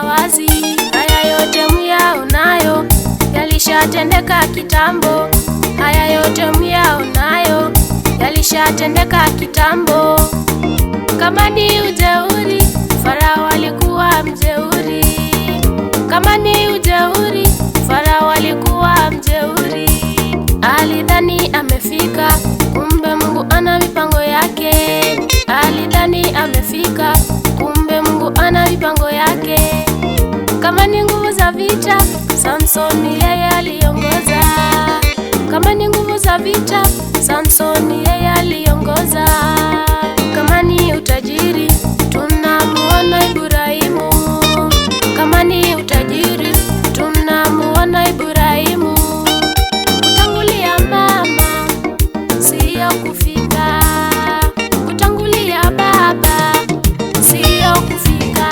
wazi, haya yote myaonayo yalishatendeka kitambo. Haya yote myaonayo yalishatendeka kitambo. Kama ni ujeuri, Farao alikuwa mjeuri. Kama ni ujeuri, Farao alikuwa mjeuri. Alidhani amefika, kumbe Mungu ana mipango yake. Alidhani amefika, kumbe Mungu ana mipango yake. Kama ni nguvu za vita, Samsoni yeye aliongoza. Kama ni nguvu za vita, Samsoni yeye aliongoza. Kama ni utajiri, tunamuona Ibrahimu. Kama ni utajiri, tunamuona Ibrahimu. Kutangulia mama, siyo kufika. Kutangulia baba, siyo kufika.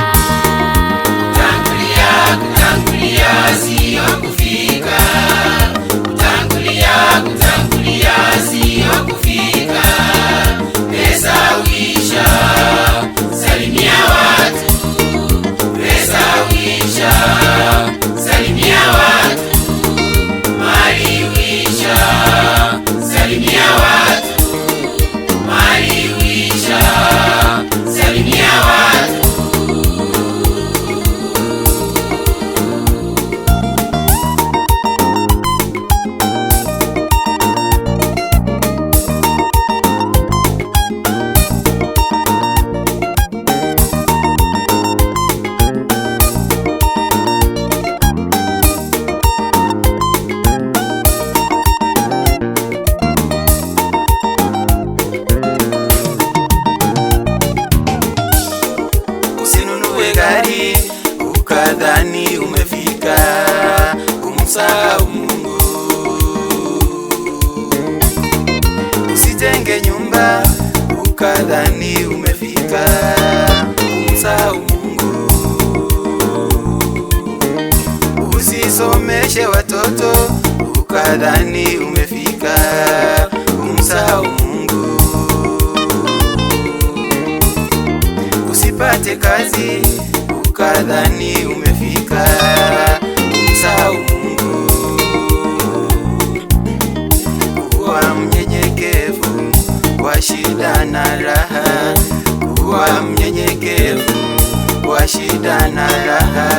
Kutangulia siyo kufika. Kutangulia siyo kufika. Pesa wisha, salimia watu. Pesa wisha, salimia watu. Mali wisha, salimia watu. Mali wisha, salimia watu. Usinunue gari ukadhani umefika, umsahau Mungu. Usijenge nyumba ukadhani umefika, umsahau Mungu. Usisomeshe watoto ukadhani umefika, umsahau Mungu. Usipate kazi ukadhani umefika, umsahau Mungu. Kuwa mnyenyekevu kwa shida na raha. Kuwa mnyenyekevu kwa shida na raha.